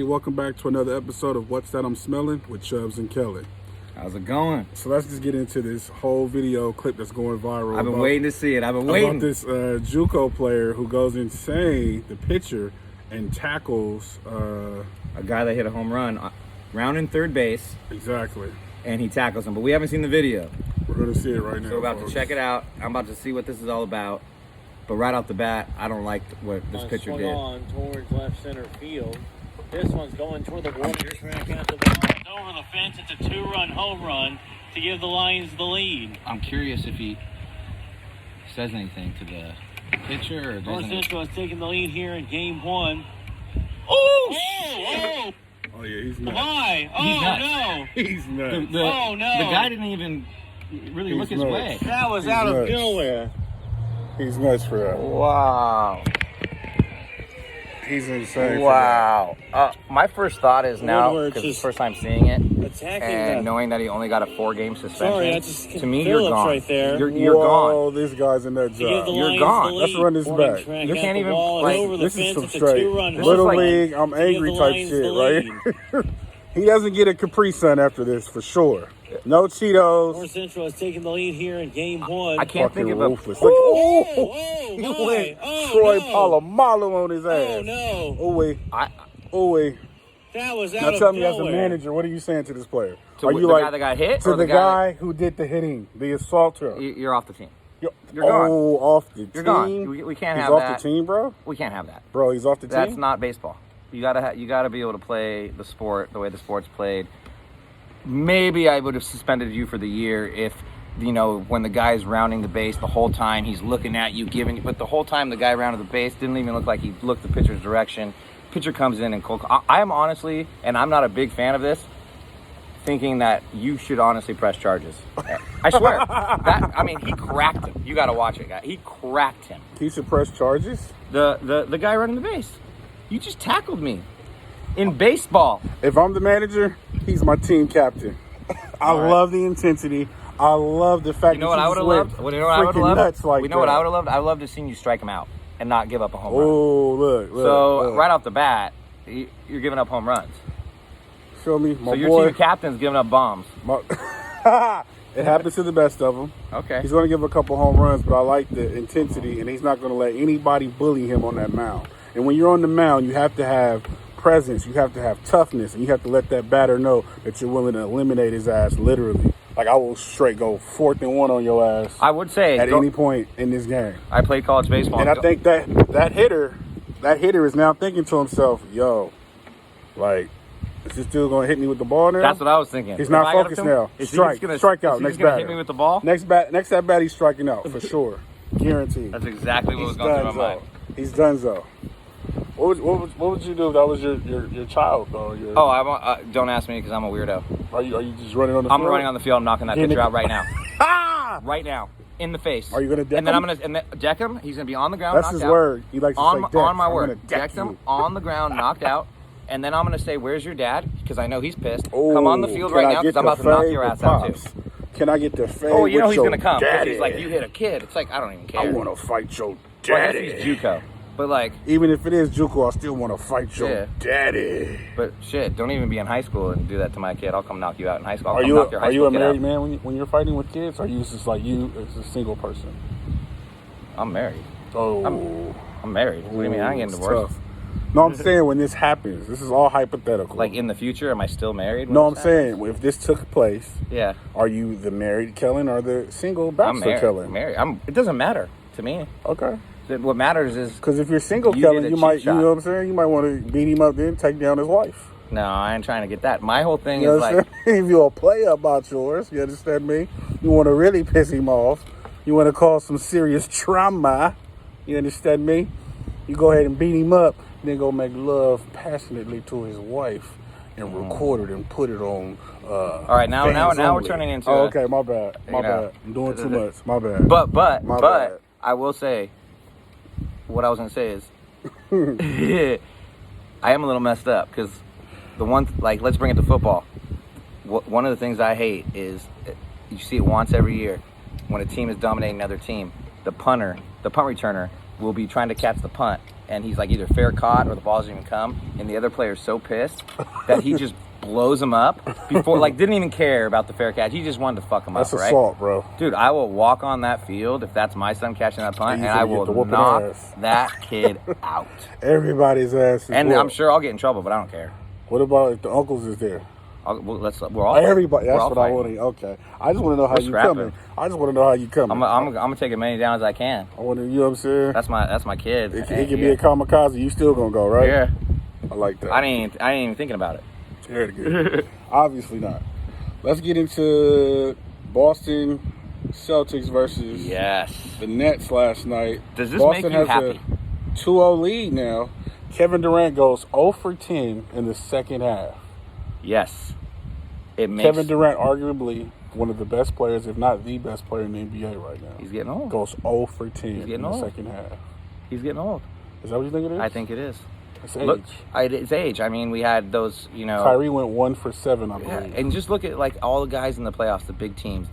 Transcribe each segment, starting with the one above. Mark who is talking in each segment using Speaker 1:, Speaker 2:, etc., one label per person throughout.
Speaker 1: Welcome back to another episode of What's That I'm Smelling with Chubbz and Kellen.
Speaker 2: How's it going?
Speaker 1: So let's just get into this whole video clip that's going viral.
Speaker 2: I've been waiting to see it. I've been waiting.
Speaker 1: About this JUCO player who goes insane, the pitcher, and tackles
Speaker 2: a guy that hit a home run, rounding third base.
Speaker 1: Exactly.
Speaker 2: And he tackles him, but we haven't seen the video.
Speaker 1: We're going to see it right now.
Speaker 2: So we're about to check it out. I'm about to see what this is all about. But right off the bat, I don't like what this pitcher
Speaker 3: swung
Speaker 2: did.
Speaker 3: On towards left center field. This one's going toward the Warriors track out the ball. It's over the fence. It's a 2-run home run to give the Lions the lead.
Speaker 2: I'm curious if he says anything to the pitcher or
Speaker 3: North
Speaker 2: doesn't.
Speaker 3: Central is taking the lead here in game one.
Speaker 1: Oh, yeah, he's nuts.
Speaker 3: Why? Oh,
Speaker 2: He's nuts.
Speaker 3: no.
Speaker 1: He's nuts.
Speaker 3: Oh, no.
Speaker 2: The guy didn't even really look his
Speaker 1: nuts.
Speaker 2: way.
Speaker 3: That was
Speaker 1: He's
Speaker 3: out of
Speaker 1: nuts.
Speaker 3: nowhere.
Speaker 1: He's nuts for that.
Speaker 2: Wow.
Speaker 1: He's insane.
Speaker 2: Wow. My first thought is now,
Speaker 3: Woodward's
Speaker 2: because it's the
Speaker 3: just
Speaker 2: first time seeing it,
Speaker 3: Attacking
Speaker 2: and
Speaker 3: the...
Speaker 2: knowing that he only got a 4-game suspension,
Speaker 3: Sorry, I just...
Speaker 2: to me, you're
Speaker 3: Phillips
Speaker 2: gone.
Speaker 3: right there.
Speaker 2: You're
Speaker 1: Whoa,
Speaker 2: gone.
Speaker 1: this guy's in that
Speaker 3: To give the
Speaker 1: job.
Speaker 2: You're
Speaker 3: Lions
Speaker 2: gone.
Speaker 3: the lead.
Speaker 1: Let's run this
Speaker 3: Warning
Speaker 1: back.
Speaker 3: track
Speaker 2: You
Speaker 3: out
Speaker 2: can't
Speaker 3: the
Speaker 2: even,
Speaker 3: ball.
Speaker 2: like,
Speaker 3: It's over the
Speaker 1: This is
Speaker 3: fence.
Speaker 1: some
Speaker 3: It's a
Speaker 1: straight
Speaker 3: 2-run home
Speaker 1: Little
Speaker 2: like-
Speaker 3: run
Speaker 1: League, I'm
Speaker 3: to give
Speaker 1: angry
Speaker 3: the
Speaker 1: type
Speaker 3: Lions
Speaker 1: shit,
Speaker 3: the
Speaker 1: right?
Speaker 3: lead.
Speaker 1: He doesn't get a Capri Sun after this, for sure. No Cheetos.
Speaker 3: North Central is taking the lead here in game one.
Speaker 2: I can't think of a...
Speaker 1: ruthless. Look,
Speaker 3: Oh,
Speaker 1: he
Speaker 3: my.
Speaker 1: went
Speaker 3: Oh,
Speaker 1: Troy
Speaker 3: no.
Speaker 1: Polamalu on his ass.
Speaker 3: Oh, no.
Speaker 1: Oh, wait.
Speaker 2: I,
Speaker 1: Oh, wait.
Speaker 3: That was out
Speaker 1: Now
Speaker 3: of
Speaker 1: tell me, as a
Speaker 3: nowhere.
Speaker 1: manager, what are you saying to this player?
Speaker 2: To
Speaker 1: Are
Speaker 2: the
Speaker 1: you
Speaker 2: guy that got hit,
Speaker 1: to
Speaker 2: or
Speaker 1: the
Speaker 2: the
Speaker 1: guy who did the hitting, the assaulter?
Speaker 2: you're off the team.
Speaker 1: You're
Speaker 2: gone.
Speaker 1: off the team.
Speaker 2: You're gone. We can't
Speaker 1: He's
Speaker 2: have
Speaker 1: off
Speaker 2: that.
Speaker 1: the team, bro.
Speaker 2: We can't have that.
Speaker 1: Bro, he's off the team.
Speaker 2: That's not baseball. You gotta be able to play the sport the way the sport's played. Maybe I would have suspended you for the year if, you know, when the guy's rounding the base the whole time, he's looking at you, but the whole time the guy rounded the base didn't even look like he looked the pitcher's direction. Pitcher comes in and I am honestly, and I'm not a big fan of this, thinking that you should honestly press charges. I swear. He cracked him. You got to watch it, guy. He cracked him.
Speaker 1: He should press charges?
Speaker 2: The guy running the base. You just tackled me in baseball.
Speaker 1: If I'm the manager, he's my team captain. I love the intensity. I love the fact
Speaker 2: You know
Speaker 1: that
Speaker 2: what I would have loved?
Speaker 1: What
Speaker 2: You know what I would have loved?
Speaker 1: Nuts like
Speaker 2: You know what
Speaker 1: that.
Speaker 2: I would have loved? I would love to see you strike him out and not give up a home run.
Speaker 1: Oh, look.
Speaker 2: So right off the bat, you're giving up home runs.
Speaker 1: Show me, my
Speaker 2: So your
Speaker 1: boy.
Speaker 2: team captain's giving up bombs.
Speaker 1: It happens to the best of them.
Speaker 2: Okay.
Speaker 1: He's going to give a couple home runs, but I like the intensity, and he's not going to let anybody bully him on that mound. And when you're on the mound, you have to have presence, you have to have toughness, and you have to let that batter know that you're willing to eliminate his ass, literally. Like, I will straight go 4th and 1 on your ass
Speaker 2: I would say
Speaker 1: at any point in this game.
Speaker 2: I played college baseball.
Speaker 1: And I think that hitter is now thinking to himself, yo, like, is this dude going to hit me with the ball now?
Speaker 2: that's what I was thinking.
Speaker 1: He's
Speaker 2: If
Speaker 1: not
Speaker 2: I got
Speaker 1: focused
Speaker 2: up to him,
Speaker 1: now.
Speaker 2: is he
Speaker 1: Strike
Speaker 2: just gonna-
Speaker 1: out.
Speaker 2: is he
Speaker 1: Next
Speaker 2: just gonna
Speaker 1: batter.
Speaker 2: hit me with the ball?
Speaker 1: Next at bat, he's striking out for sure, guaranteed.
Speaker 2: That's exactly what was
Speaker 1: He's
Speaker 2: going through my
Speaker 1: donezo.
Speaker 2: mind.
Speaker 1: He's donezo. What would you do if that was your child though?
Speaker 2: Don't ask me because I'm a weirdo.
Speaker 1: Are you just running on the
Speaker 2: I'm
Speaker 1: field?
Speaker 2: running on the field. I'm knocking that
Speaker 1: Getting
Speaker 2: pitcher
Speaker 1: it-
Speaker 2: out right now.
Speaker 1: Ah!
Speaker 2: Right now, in the face.
Speaker 1: Are you gonna deck
Speaker 2: And then
Speaker 1: him?
Speaker 2: I'm gonna deck him. He's gonna be on the ground.
Speaker 1: That's
Speaker 2: knocked
Speaker 1: his
Speaker 2: out.
Speaker 1: word. He likes to say deck.
Speaker 2: On my
Speaker 1: I'm
Speaker 2: word,
Speaker 1: gonna deck
Speaker 2: decked him
Speaker 1: you.
Speaker 2: on the ground, knocked out, and then I'm gonna say, "Where's your dad?" Because I know he's pissed.
Speaker 1: Oh,
Speaker 2: Come on the field
Speaker 1: can
Speaker 2: right
Speaker 1: I
Speaker 2: now
Speaker 1: get
Speaker 2: because I'm
Speaker 1: the
Speaker 2: about to knock
Speaker 1: fade
Speaker 2: your
Speaker 1: with
Speaker 2: ass out
Speaker 1: Pops?
Speaker 2: too.
Speaker 1: Can I get the fade?
Speaker 2: Oh, you know
Speaker 1: with
Speaker 2: he's
Speaker 1: your
Speaker 2: gonna come. 'Cause
Speaker 1: Daddy.
Speaker 2: he's like, "You hit a kid." It's like I don't even care.
Speaker 1: I want to fight your
Speaker 2: Well, I guess
Speaker 1: daddy.
Speaker 2: he's JUCO, but like,
Speaker 1: Even if it is JUCO, I still want to fight your
Speaker 2: Yeah.
Speaker 1: daddy.
Speaker 2: but shit, don't even be in high school and do that to my kid. I'll come knock you out in high school. I'll
Speaker 1: Are
Speaker 2: come
Speaker 1: you
Speaker 2: knock your high
Speaker 1: are you
Speaker 2: school
Speaker 1: a
Speaker 2: kid
Speaker 1: married
Speaker 2: out.
Speaker 1: man when you're fighting with kids? Or are you just like you as a single person?
Speaker 2: I'm married.
Speaker 1: Oh,
Speaker 2: I'm married. What do you mean? I ain't getting
Speaker 1: it's
Speaker 2: divorced.
Speaker 1: tough. No, I'm saying when this happens, this is all hypothetical.
Speaker 2: Like in the future, am I still married? when
Speaker 1: no, I'm
Speaker 2: this happens?
Speaker 1: saying if this took place,
Speaker 2: Yeah,
Speaker 1: are you the married Kellen or the single
Speaker 2: I'm
Speaker 1: bachelor
Speaker 2: married.
Speaker 1: Kellen?
Speaker 2: Married. It doesn't matter to me.
Speaker 1: Okay.
Speaker 2: What matters is
Speaker 1: Because if you're single
Speaker 2: You
Speaker 1: Kellen,
Speaker 2: did a
Speaker 1: you
Speaker 2: cheap
Speaker 1: might, you
Speaker 2: shot.
Speaker 1: know what I'm saying? You might want to beat him up, then take down his wife.
Speaker 2: no, I ain't trying to get that. My whole thing
Speaker 1: You
Speaker 2: is like,
Speaker 1: understand? If you're a player about yours, you understand me? You want to really piss him off. You want to cause some serious trauma. You understand me? You go ahead and beat him up, then go make love passionately to his wife and record it and put it on.
Speaker 2: all right, now we're
Speaker 1: only.
Speaker 2: turning into.
Speaker 1: Oh,
Speaker 2: a-
Speaker 1: okay, my bad. My
Speaker 2: you know,
Speaker 1: bad. I'm doing too much. My bad.
Speaker 2: But
Speaker 1: My bad.
Speaker 2: I will say, what I was gonna say is, I am a little messed up because let's bring it to football. One of the things I hate is you see it once every year when a team is dominating another team. The punt returner will be trying to catch the punt, and he's like either fair caught or the ball doesn't even come, and the other player's so pissed that he just blows him up before, like, didn't even care about the fair catch. He just wanted to fuck him
Speaker 1: That's
Speaker 2: up, right?
Speaker 1: assault, bro.
Speaker 2: Dude, I will walk on that field if that's my son catching that punt, and I will knock that kid out.
Speaker 1: Everybody's ass is
Speaker 2: And
Speaker 1: whooped.
Speaker 2: I'm sure I'll get in trouble, but I don't care.
Speaker 1: What about if the uncles is there?
Speaker 2: We're all
Speaker 1: Everybody. That's
Speaker 2: we're all
Speaker 1: what I
Speaker 2: fighting.
Speaker 1: want to. Okay. I just want to know how
Speaker 2: We're
Speaker 1: you
Speaker 2: scrapping.
Speaker 1: coming. I just want to know how you coming.
Speaker 2: I'm gonna take as many down as I can.
Speaker 1: I want to. You know what I'm saying?
Speaker 2: That's my kid.
Speaker 1: It can be a kamikaze. You still gonna go, right?
Speaker 2: Yeah.
Speaker 1: I like that.
Speaker 2: I ain't even thinking about it.
Speaker 1: Very good. Obviously not. Let's get into Boston Celtics versus the Nets last night.
Speaker 2: Does this
Speaker 1: Boston
Speaker 2: make you
Speaker 1: has
Speaker 2: happy?
Speaker 1: a 2-0 lead now. Kevin Durant goes 0 for 10 in the second half.
Speaker 2: Yes. It makes
Speaker 1: Kevin Durant, arguably one of the best players, if not the best player in the NBA right now.
Speaker 2: He's getting old.
Speaker 1: Goes 0 for 10 in the
Speaker 2: old.
Speaker 1: second half.
Speaker 2: He's getting old.
Speaker 1: Is that what you think it is?
Speaker 2: I think it is.
Speaker 1: It's age.
Speaker 2: Look, it's age. I mean, we had those,
Speaker 1: Kyrie went 1 for 7, I believe.
Speaker 2: and just look at like all the guys in the playoffs, the big teams.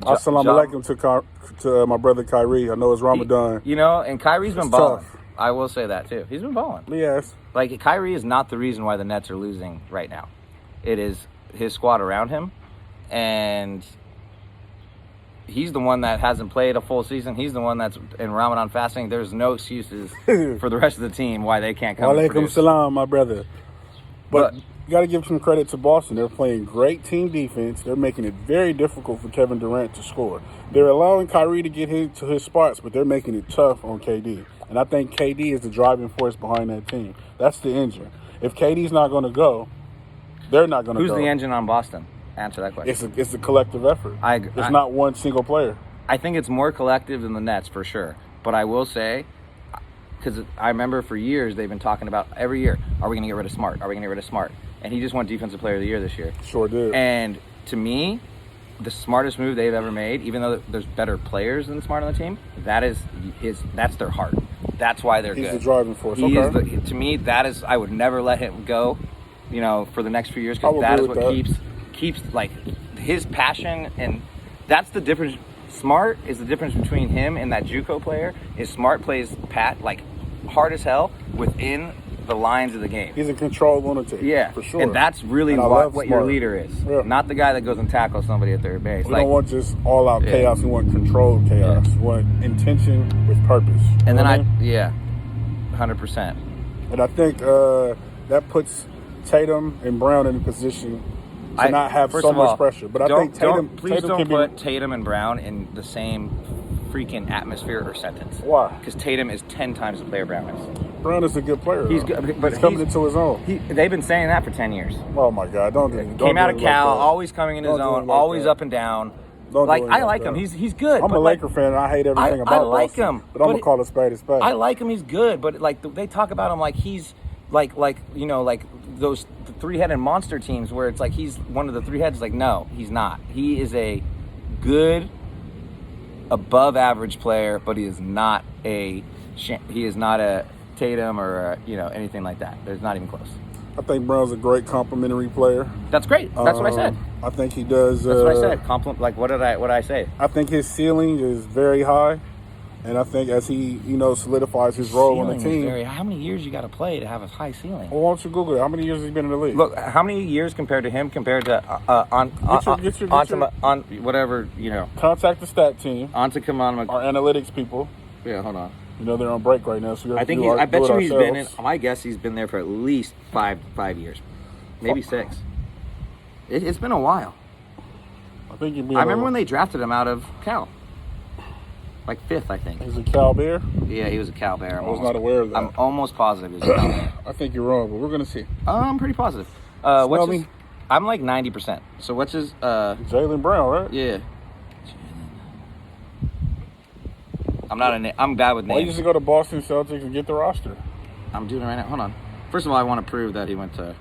Speaker 1: Assalamu alaikum to my brother Kyrie. I know it's Ramadan.
Speaker 2: And Kyrie's been
Speaker 1: It's
Speaker 2: balling.
Speaker 1: tough.
Speaker 2: I will say that too. He's been balling.
Speaker 1: Yes.
Speaker 2: Like, Kyrie is not the reason why the Nets are losing right now. It is his squad around him, and he's the one that hasn't played a full season. He's the one that's in Ramadan fasting. There's no excuses for the rest of the team why they can't come.
Speaker 1: Walaikum salam, my brother. But you got to give some credit to Boston. They're playing great team defense. They're making it very difficult for Kevin Durant to score. They're allowing Kyrie to get to his spots, but they're making it tough on KD. And I think KD is the driving force behind that team. That's the engine. If KD's not going to go, they're not going to go.
Speaker 2: Who's the engine on Boston? Answer that question.
Speaker 1: It's a collective effort. It's not one single player.
Speaker 2: I think it's more collective than the Nets for sure. But I will say, because I remember for years they've been talking about every year, are we going to get rid of Smart? Are we going to get rid of Smart? And he just won Defensive Player of the Year this year.
Speaker 1: Sure did.
Speaker 2: And to me, the smartest move they've ever made, even though there's better players than Smart on the team, that's their heart. That's why they're good.
Speaker 1: He's the driving force.
Speaker 2: To me, that is, I would never let him go, for the next few years, because that is what keeps like his passion, and that's the difference. Smart is the difference between him and that JUCO player. Is Smart plays like hard as hell within the lines of the game.
Speaker 1: He's a control lunatic.
Speaker 2: Yeah,
Speaker 1: for sure.
Speaker 2: And that's really what your leader is. Yeah. Not the guy that goes and tackles somebody at third base.
Speaker 1: We don't want just all-out chaos. We want controlled chaos. We want intention with purpose.
Speaker 2: And then 100%.
Speaker 1: And I think that puts Tatum and Brown in a position to not have so much pressure. But I think Tatum
Speaker 2: don't put Tatum and Brown in the same freaking atmosphere or sentence.
Speaker 1: Why?
Speaker 2: Because Tatum is 10 times the player Brown is.
Speaker 1: Brown is a good player.
Speaker 2: He's good, but
Speaker 1: he's coming into his own.
Speaker 2: They've been saying that for 10 years.
Speaker 1: Oh my God! Don't do it.
Speaker 2: Came out of Cal, always coming in his own, always up and down. I like him. He's good.
Speaker 1: I'm a Laker fan. And I hate everything about
Speaker 2: I like
Speaker 1: Boston,
Speaker 2: him,
Speaker 1: but I'm gonna call a spade a spade.
Speaker 2: I like him. He's good, but they talk about him like he's like those three-headed monster teams where it's like he's one of the three heads. Like, no, he's not. He is a good, above average player, but he is not a Tatum or anything like that. There's not even close.
Speaker 1: I think Brown's a great complimentary player.
Speaker 2: That's great. That's what I said.
Speaker 1: I think he does.
Speaker 2: That's what I said. Like, what did I say?
Speaker 1: I think his ceiling is very high, and I think as he solidifies his role on the team.
Speaker 2: How many years you got to play to have a high ceiling?
Speaker 1: Well, why don't you Google it? How many years has he been in the league?
Speaker 2: Look, how many years compared to him on whatever
Speaker 1: Contact the stat team.
Speaker 2: Onto come on
Speaker 1: our analytics people.
Speaker 2: Yeah, hold on.
Speaker 1: They're on break right now, so
Speaker 2: I bet you he's been in. My guess he's been there for at least five years, maybe 6. It's been a while.
Speaker 1: I think I
Speaker 2: remember when they drafted him out of Cal, like 5th, I think.
Speaker 1: He's a Cal Bear.
Speaker 2: Yeah, he was a Cal Bear.
Speaker 1: I was not aware of that.
Speaker 2: I'm almost positive he was a Cal Bear.
Speaker 1: I think you're wrong, but we're gonna see.
Speaker 2: I'm pretty positive. I'm like 90%. So what's his?
Speaker 1: Jaylen Brown, right?
Speaker 2: Yeah. I'm bad with names.
Speaker 1: Why you just go to Boston Celtics and get the roster?
Speaker 2: I'm doing it right now. Hold on. First of all, I want to prove that he went to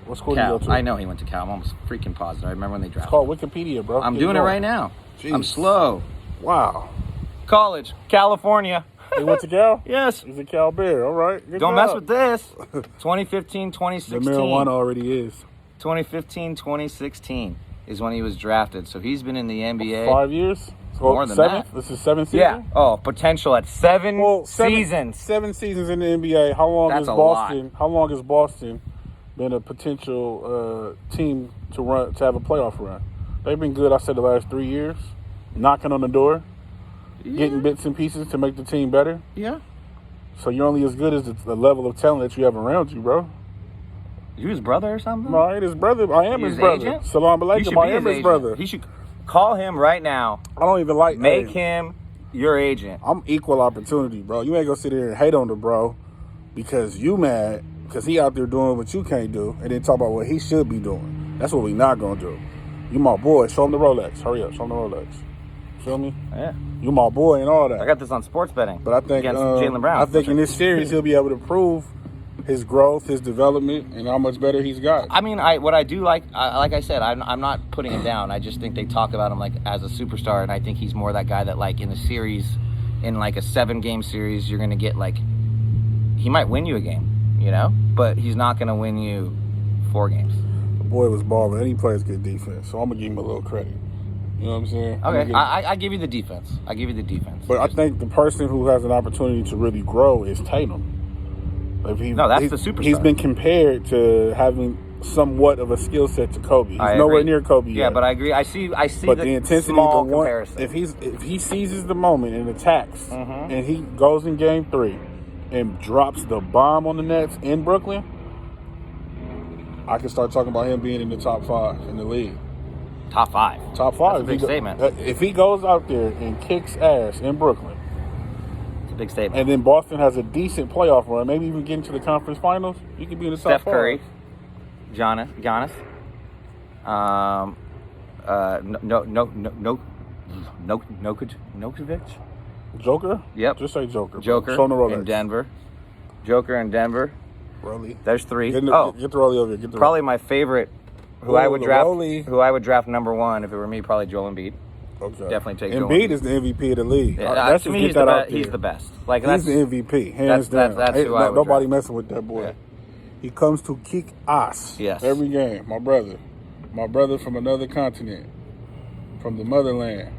Speaker 1: what school
Speaker 2: Cal.
Speaker 1: Did you go to?
Speaker 2: I know he went to Cal. I'm almost freaking positive. I remember when they drafted.
Speaker 1: It's called Wikipedia, bro.
Speaker 2: I'm doing it right now. Jeez. I'm slow.
Speaker 1: Wow.
Speaker 2: College, California.
Speaker 1: He went to Cal?
Speaker 2: Yes.
Speaker 1: He's a Cal Bear. All right. Good
Speaker 2: Don't
Speaker 1: job.
Speaker 2: mess with this. 2015, 2016.
Speaker 1: The marijuana already is.
Speaker 2: 2015, 2016. is when he was drafted. So he's been in the NBA
Speaker 1: 5 years?
Speaker 2: More than
Speaker 1: seventh?
Speaker 2: that.
Speaker 1: This is seventh season?
Speaker 2: Yeah. Oh, potential at seven seasons.
Speaker 1: 7 seasons in the NBA. How long
Speaker 2: That's
Speaker 1: is
Speaker 2: a
Speaker 1: Boston?
Speaker 2: lot.
Speaker 1: How long has Boston been a potential team to have a playoff run? They've been good. I said the last 3 years, knocking on the door, getting bits and pieces to make the team better.
Speaker 2: Yeah.
Speaker 1: So you're only as good as the level of talent that you have around you, bro.
Speaker 2: You his brother or something?
Speaker 1: No, I ain't his brother. I am his brother.
Speaker 2: Agent?
Speaker 1: Salam
Speaker 2: You
Speaker 1: alaikum.
Speaker 2: should
Speaker 1: I
Speaker 2: be
Speaker 1: am his
Speaker 2: agent.
Speaker 1: brother.
Speaker 2: He should call him right now.
Speaker 1: I don't even like
Speaker 2: Make him your agent.
Speaker 1: I'm equal opportunity, bro. You ain't gonna sit there and hate on the bro because you mad because he out there doing what you can't do and then talk about what he should be doing. That's what we not gonna do. You my boy. Show him the Rolex. Hurry up. Show him the Rolex. Feel me?
Speaker 2: Yeah.
Speaker 1: You my boy and all that.
Speaker 2: I got this on sports betting.
Speaker 1: But I think
Speaker 2: against Jaylen Brown.
Speaker 1: I think in this series he'll be able to prove his growth, his development, and how much better he's got.
Speaker 2: I mean, what I do like I said, I'm not putting him down. I just think they talk about him like as a superstar, and I think he's more that guy that like in the series, in like a 7-game series, you're gonna get like he might win you a game, you know, but he's not gonna win you 4 games.
Speaker 1: The boy was balling, and he plays good defense, so I'm gonna give him a little credit. You know what I'm saying?
Speaker 2: Okay, I give you the defense. I give you the defense.
Speaker 1: But I think the person who has an opportunity to really grow is Tatum.
Speaker 2: No, that's the superstar.
Speaker 1: He's been compared to having somewhat of a skill set to Kobe. He's nowhere near Kobe yet.
Speaker 2: Yeah, but I agree. I see
Speaker 1: but the intensity,
Speaker 2: small comparison.
Speaker 1: If he seizes the moment and attacks, and he goes in Game 3 and drops the bomb on the Nets in Brooklyn, I can start talking about him being in the top 5 in the league.
Speaker 2: Top 5.
Speaker 1: Top 5.
Speaker 2: That's a big statement.
Speaker 1: If he goes out there and kicks ass in Brooklyn,
Speaker 2: it's a big statement.
Speaker 1: and then Boston has a decent playoff run, maybe even get into the conference finals, you could be in the top 5.
Speaker 2: Steph Curry, Giannis, Nokovic.
Speaker 1: Joker?
Speaker 2: Yep.
Speaker 1: Just say Joker.
Speaker 2: Joker
Speaker 1: Show him the Rolex.
Speaker 2: in Denver. Joker in Denver.
Speaker 1: Rolly.
Speaker 2: There's 3.
Speaker 1: Get the Rolly over here.
Speaker 2: Probably my favorite. Who
Speaker 1: Oh,
Speaker 2: I would
Speaker 1: the
Speaker 2: draft?
Speaker 1: Rolly.
Speaker 2: Who I would draft number 1 if it were me? Probably Joel Embiid.
Speaker 1: Okay.
Speaker 2: Definitely take Joel
Speaker 1: Embiid is the MVP of the league.
Speaker 2: Yeah,
Speaker 1: Let's
Speaker 2: to
Speaker 1: just
Speaker 2: me,
Speaker 1: get
Speaker 2: he's
Speaker 1: that
Speaker 2: the
Speaker 1: out
Speaker 2: best.
Speaker 1: there.
Speaker 2: He's the best. Like
Speaker 1: He's
Speaker 2: that's
Speaker 1: the MVP, hands down.
Speaker 2: That's who I would
Speaker 1: nobody
Speaker 2: draft.
Speaker 1: messing with that boy.
Speaker 2: Yeah.
Speaker 1: He comes to kick ass every game. My brother from another continent, from the motherland.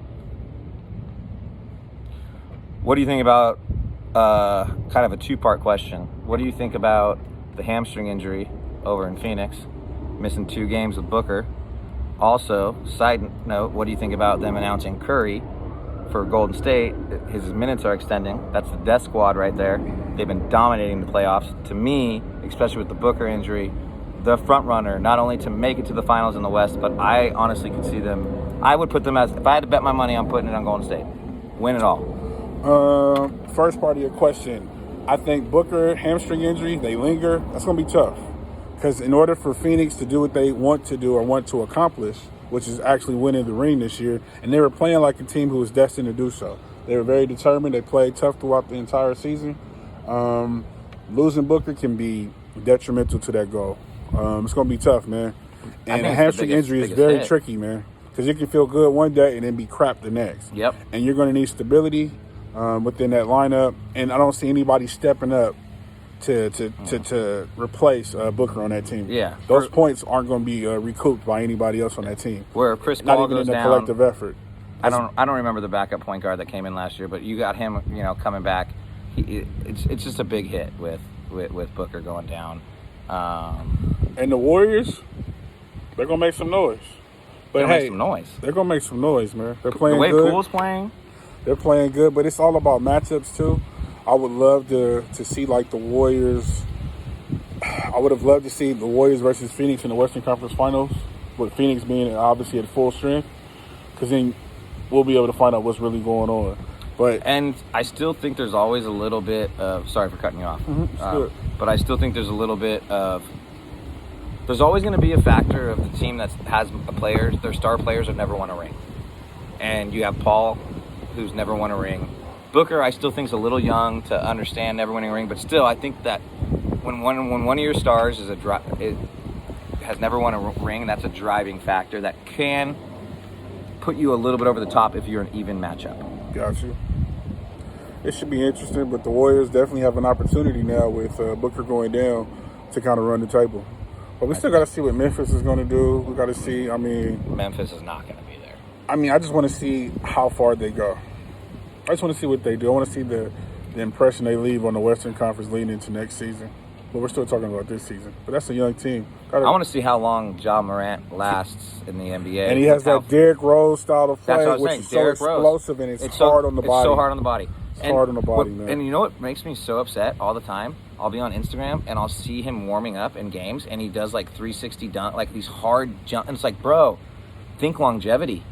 Speaker 2: What do you think about kind of a 2-part question? What do you think about the hamstring injury over in Phoenix, missing 2 games with Booker? Also, side note, what do you think about them announcing Curry for Golden State? His minutes are extending. That's the death squad right there. They've been dominating the playoffs. To me, especially with the Booker injury, the front runner, not only to make it to the finals in the West, but I honestly could see them. I would put them as, if I had to bet my money, I'm putting it on Golden State. Win it all.
Speaker 1: First part of your question, I think Booker hamstring injury, they linger. That's going to be tough. Because in order for Phoenix to do what they want to do or want to accomplish, which is actually winning the ring this year, and they were playing like a team who was destined to do so. They were very determined. They played tough throughout the entire season. Losing Booker can be detrimental to that goal. It's going to be tough, man. And a hamstring injury is very tricky, man. Because you can feel good one day and then be crap the next.
Speaker 2: Yep.
Speaker 1: And you're going to need stability within that lineup. And I don't see anybody stepping up to replace Booker on that team.
Speaker 2: Yeah.
Speaker 1: Those points aren't going to be recouped by anybody else on that team.
Speaker 2: Where Chris
Speaker 1: Not
Speaker 2: Paul
Speaker 1: even
Speaker 2: goes
Speaker 1: in a
Speaker 2: down,
Speaker 1: collective effort.
Speaker 2: I don't remember the backup point guard that came in last year, but you got him, coming back. It's just a big hit with Booker going down.
Speaker 1: And the Warriors, they're gonna make some noise. But
Speaker 2: make some noise.
Speaker 1: They're gonna make some noise, man. They're playing
Speaker 2: the way
Speaker 1: good.
Speaker 2: Poole's playing.
Speaker 1: They're playing good, but it's all about matchups too. I would love to see like the Warriors. I would have loved to see the Warriors versus Phoenix in the Western Conference Finals, with Phoenix being obviously at full strength, because then we'll be able to find out what's really going on.
Speaker 2: And I still think there's always a little bit of, sorry for cutting you off, but I still think there's a little bit of, there's always going to be a factor of the team that has players, their star players that never won a ring. And you have Paul, who's never won a ring. Booker, I still think is a little young to understand never winning a ring, but still, I think that when one of your stars has never won a ring, that's a driving factor that can put you a little bit over the top if you're an even matchup.
Speaker 1: Got you. It should be interesting, but the Warriors definitely have an opportunity now with Booker going down to kind of run the table. But we still got to see what Memphis is going to do. We got to see. I mean,
Speaker 2: Memphis is not going to be there.
Speaker 1: I mean, I just want to see how far they go. I just want to see what they do. I want to see the impression they leave on the Western Conference leading into next season. But we're still talking about this season. But that's a young team.
Speaker 2: I want to see how long Ja Morant lasts in the NBA.
Speaker 1: And he has that Derrick Rose style of play,
Speaker 2: That's what I was
Speaker 1: which
Speaker 2: saying.
Speaker 1: is so
Speaker 2: Derrick Rose.
Speaker 1: explosive and it's hard on the body.
Speaker 2: It's so hard on the body.
Speaker 1: It's hard on the body, man.
Speaker 2: And you know what makes me so upset all the time? I'll be on Instagram and I'll see him warming up in games and he does like 360 dunk, like these hard jump. And it's like, bro, think longevity.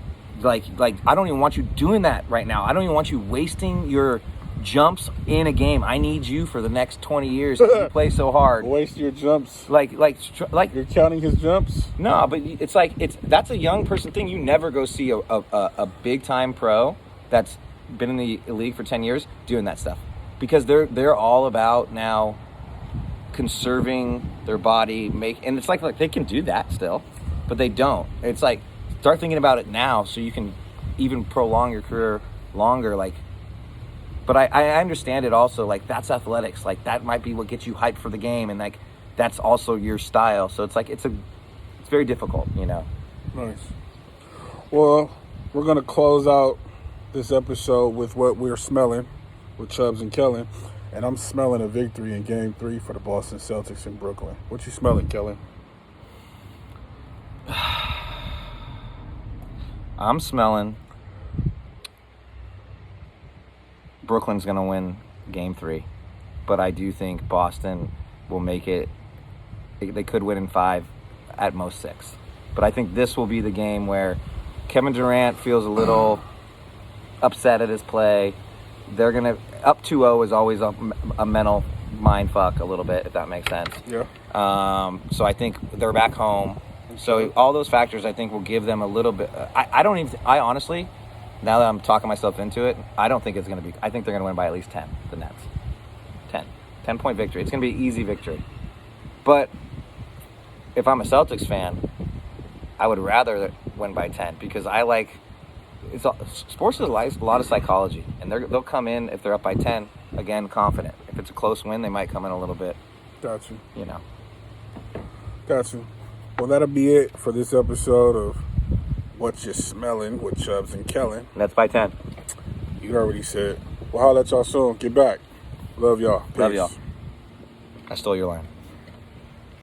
Speaker 2: Like I don't even want you doing that right now. I don't even want you wasting your jumps in a game. I need you for the next 20 years if you play so hard.
Speaker 1: Waste your jumps.
Speaker 2: Like
Speaker 1: You're counting his jumps?
Speaker 2: No, but that's a young person thing. You never go see a big time pro that's been in the league for 10 years doing that stuff, because they're all about now conserving their body, and it's like they can do that still, but they don't. It's like, start thinking about it now so you can even prolong your career longer. But I understand it also, like, that's athletics. Like, that might be what gets you hyped for the game, and like that's also your style. So it's like it's very difficult, you know.
Speaker 1: Nice. Well, we're gonna close out this episode with what we're smelling with Chubbz and Kellen, and I'm smelling a victory in Game 3 for the Boston Celtics in Brooklyn. What you smelling, Kellen?
Speaker 2: I'm smelling Brooklyn's going to win Game 3, but I do think Boston will make it. They could win in 5, at most 6. But I think this will be the game where Kevin Durant feels a little upset at his play. They're going to, up 2-0 is always a mental mind fuck a little bit, if that makes sense.
Speaker 1: Yeah.
Speaker 2: So I think they're back home. So all those factors, I think, will give them a little bit. I honestly, now that I'm talking myself into it, I don't think it's going to be. I think they're going to win by at least 10, the Nets. 10-point victory. It's going to be an easy victory. But if I'm a Celtics fan, I would rather win by 10, because I like. Sports is a lot of psychology, and they'll come in if they're up by 10, again, confident. If it's a close win, they might come in a little bit.
Speaker 1: Got you.
Speaker 2: You know.
Speaker 1: Got you. Well, that'll be it for this episode of What You Smelling with Chubbz and Kellen.
Speaker 2: That's by 10.
Speaker 1: You already said. Well, holla at y'all soon. Get back. Love y'all. Peace.
Speaker 2: Love y'all. I stole your line.